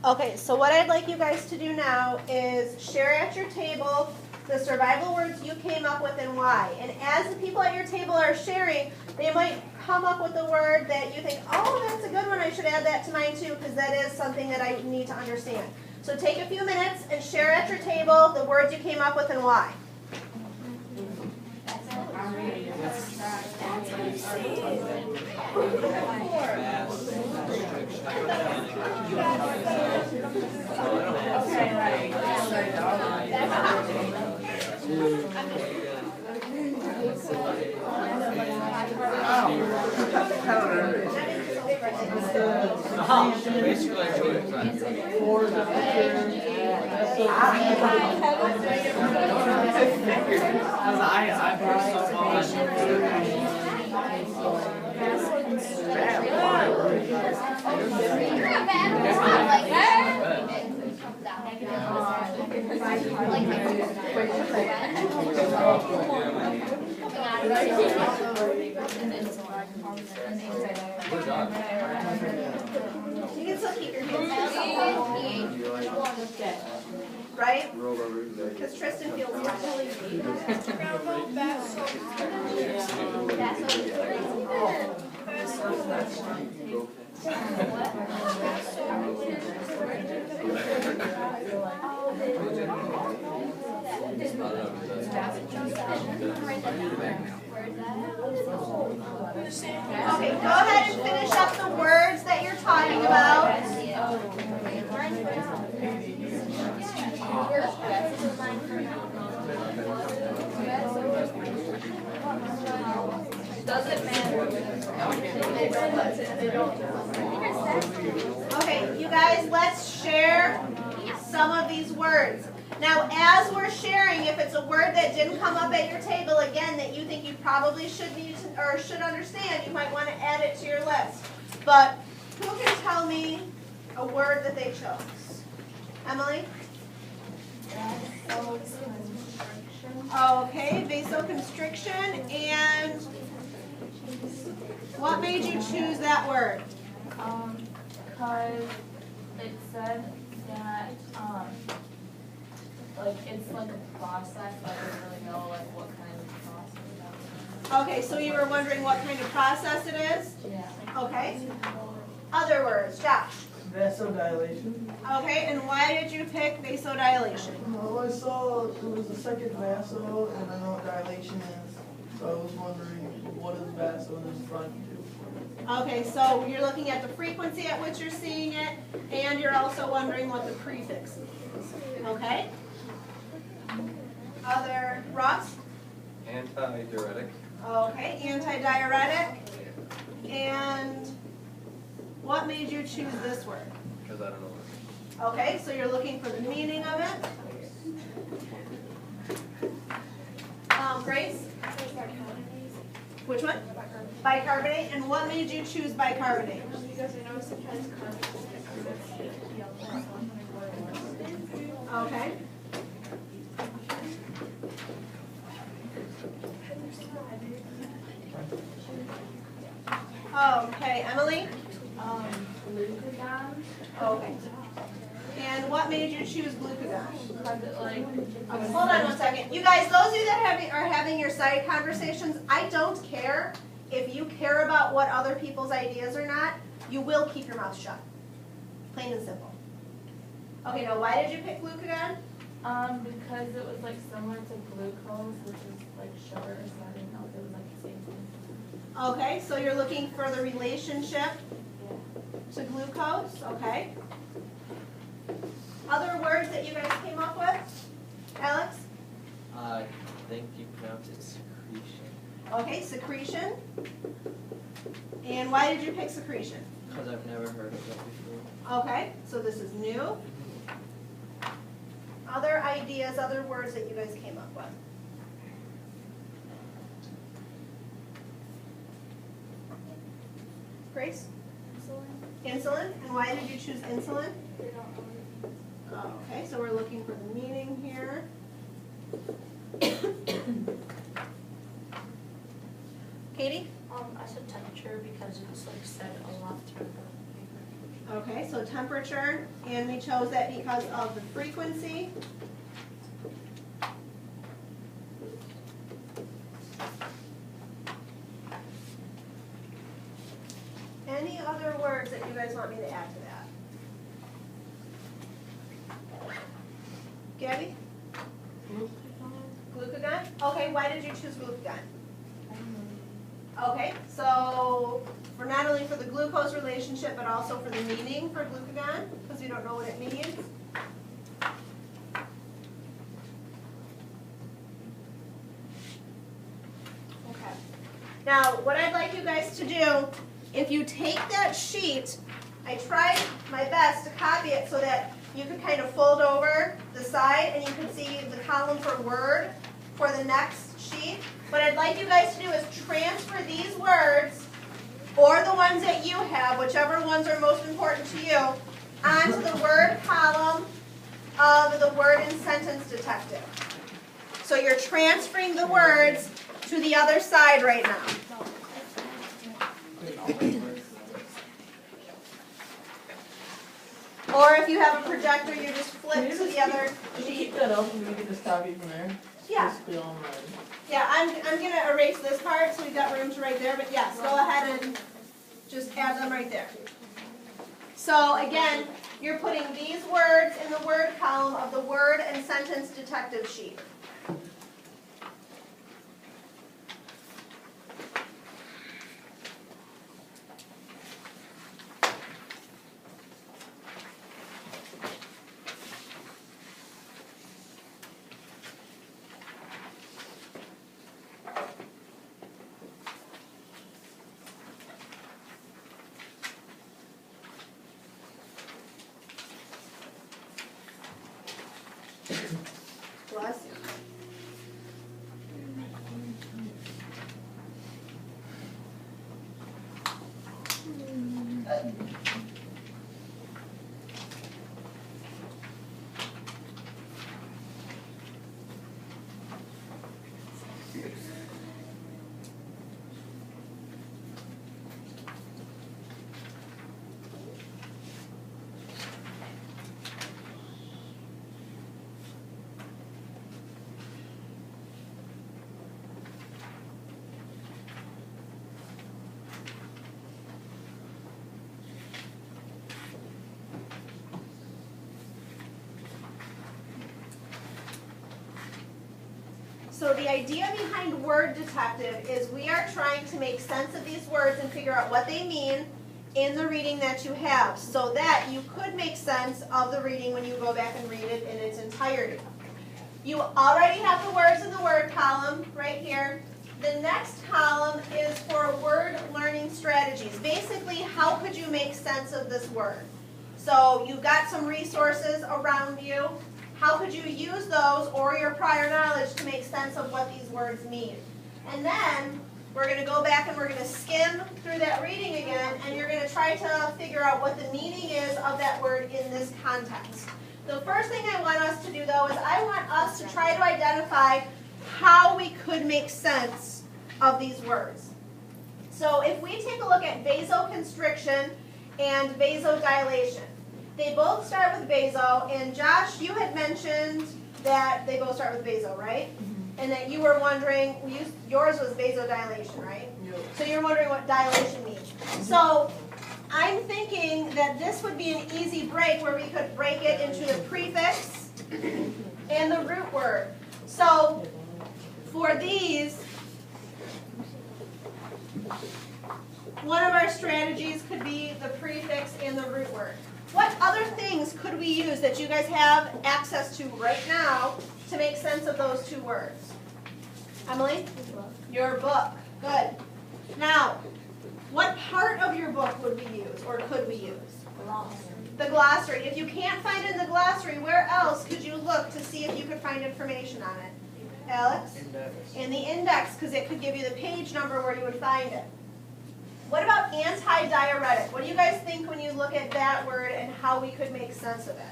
Okay, so what I'd like you guys to do now is share at your table the survival words you came up with and why. And as the people at your table are sharing, they might come up with a word that you think, oh, that's a good one, I should add that to mine too, because that is something that I need to understand. So take a few minutes and share at your table the words you came up with and why. You can still keep your hands right? Because Tristan feels really Okay, go ahead and finish up the words that you're talking about. Doesn't matter. Okay, you guys, let's share some of these words. Now, as we're sharing, if it's a word that didn't come up at your table, again, that you think you probably should need to, or should understand, you might want to add it to your list. But who can tell me a word that they chose? Emily? Okay, vasoconstriction. And what made you choose that word? Because it said that, like, it's like a process, but I don't really know, like, what kind of process. Okay, so you were wondering what kind of process it is? Yeah. Okay. Other words, Josh? Vasodilation. Okay, and why did you pick vasodilation? Well, I saw it was the second vaso, and I know what dilation is, so I was wondering what is vaso in this front do? Okay, so you're looking at the frequency at which you're seeing it, and you're also wondering what the prefix is. Okay? Other, Ross? Antidiuretic. Okay, antidiuretic. And what made you choose this word? Because I don't know. Okay, so you're looking for the meaning of it. Grace? Which one? Bicarbonate. And what made you choose bicarbonate? Because I know sometimes Okay. Okay, Emily? Glucagon. Okay. And what made you choose glucagon? Because it, like, Okay, hold on one second. You guys, those of you that are having your side conversations, I don't care if you care about what other people's ideas or not. You will keep your mouth shut. Plain and simple. Okay, now why did you pick glucagon? Because it was, like, similar to glucose, which is, like, sugar, so I didn't know if it was, like, the same thing. Okay, so you're looking for the relationship to glucose, okay. Other words that you guys came up with? Alex? I think you pronounced it secretion. Okay, secretion. And why did you pick secretion? Because I've never heard of it before. Okay, so this is new. Other ideas, other words that you guys came up with? Grace? Insulin. And why did you choose insulin? Okay, so we're looking for the meaning here. Katie? I said temperature because it's like said a lot throughout the paper. Okay, so temperature, and we chose that because of the frequency. Any other words that you guys want me to add to that? Gabby? Glucagon? Okay, why did you choose glucagon? Okay, so for not only for the glucose relationship, but also for the meaning for glucagon, because we don't know what it means. Okay. Now, what I'd like you guys to do, if you take that sheet, I tried my best to copy it so that you could kind of fold over the side and you could see the column for word for the next sheet. What I'd like you guys to do is transfer these words, or the ones that you have, whichever ones are most important to you, onto the word column of the word and sentence detective. So you're transferring the words to the other side right now. Or if you have a projector, you just flip to the other Can you sheet. keep that up and we can just copy from there? Yeah. Basically online. Yeah, I'm gonna erase this part so we've got room to write there, but yes, go ahead and just add them right there. So again, you're putting these words in the word column of the word and sentence detective sheet. Bless you. So the idea behind word detective is we are trying to make sense of these words and figure out what they mean in the reading that you have, so that you could make sense of the reading when you go back and read it in its entirety. You already have the words in the word column right here. The next column is for word learning strategies. Basically, how could you make sense of this word? So you've got some resources around you. How could you use those or your prior knowledge to make sense of what these words mean? And then we're going to go back and we're going to skim through that reading again, and you're going to try to figure out what the meaning is of that word in this context. The first thing I want us to do, though, is I want us to try to identify how we could make sense of these words. So if we take a look at vasoconstriction and vasodilation, they both start with vaso, and Josh, you had mentioned that they both start with vaso, right? And that you were wondering, yours was vasodilation, right? Yep. So you're wondering what dilation means. So I'm thinking that this would be an easy break where we could break it into the prefix and the root word. So for these, one of our strategies could be the prefix and the root word. What other things could we use that you guys have access to right now to make sense of those two words? Emily? Your book. Good. Now, what part of your book would we use or could we use? The glossary. If you can't find it in the glossary, where else could you look to see if you could find information on it? Alex? Index. In the index, because it could give you the page number where you would find it. What about anti-diuretic? What do you guys think when you look at that word and how we could make sense of it?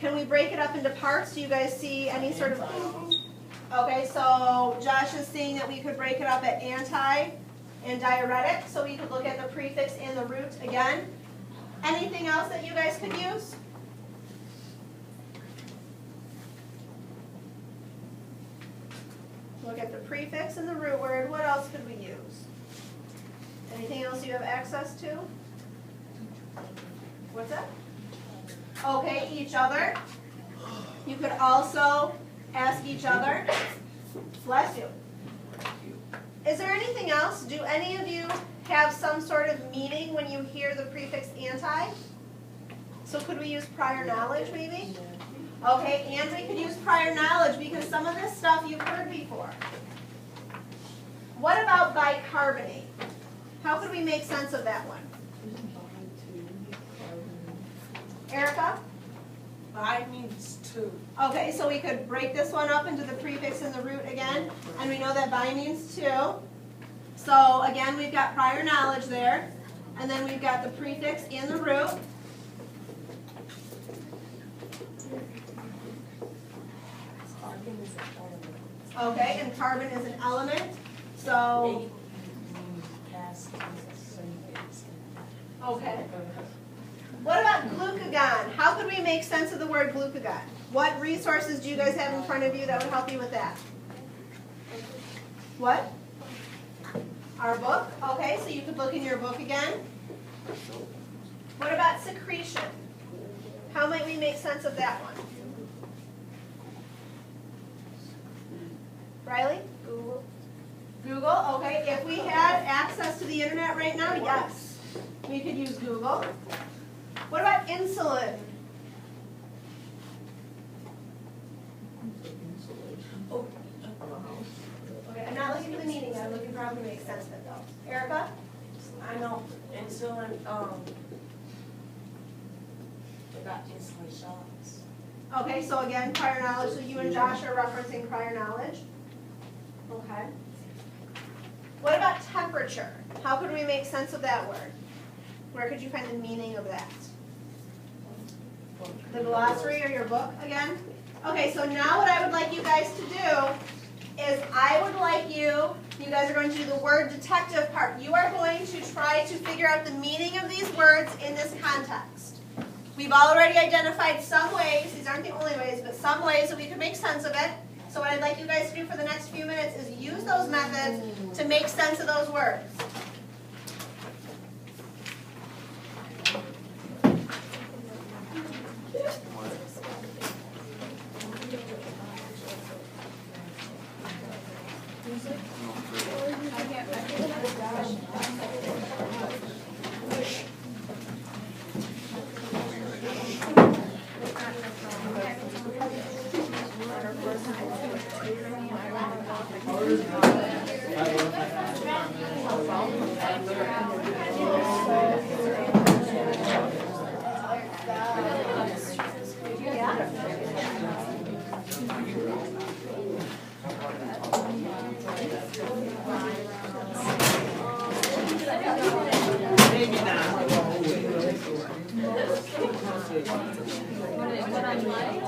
Can we break it up into parts? Do you guys see any sort of... Okay, so Josh is seeing that we could break it up at anti and diuretic, so we could look at the prefix and the root again. Anything else that you guys could use? Look at the prefix and the root word. What else could we use? Anything else you have access to? What's that? Okay, each other. You could also ask each other. Bless you. Is there anything else? Do any of you have some sort of meaning when you hear the prefix anti? So could we use prior knowledge maybe? Okay, and we could use prior knowledge because some of this stuff you've heard before. What about bicarbonate? How could we make sense of that one? Erica? Bi means two. Okay, so we could break this one up into the prefix and the root again, and we know that bi means two. So again, we've got prior knowledge there, and then we've got the prefix and the root. Carbon is an element. Okay, and carbon is an element. So, Means past tense, same things. okay. What about glucagon? How could we make sense of the word glucagon? What resources do you guys have in front of you that would help you with that? What? Our book? Okay, so you could look in your book again. What about secretion? How might we make sense of that one? Riley? Google. Google, okay. If we had access to the internet right now, yes. We could use Google. What about insulin? Okay, I'm not looking for the meaning, I'm looking for how to make sense of it though. Erica? I know insulin, they got insulin shots. Okay, so again, prior knowledge, so you and Josh are referencing prior knowledge. Okay. What about temperature? How could we make sense of that word? Where could you find the meaning of that? The glossary or your book again? Okay, so now what I would like you guys to do is I would like you guys are going to do the word detective part. You are going to try to figure out the meaning of these words in this context. We've already identified some ways, these aren't the only ways, but some ways that we could make sense of it. So what I'd like you guys to do for the next few minutes is use those methods to make sense of those words. What I'm like?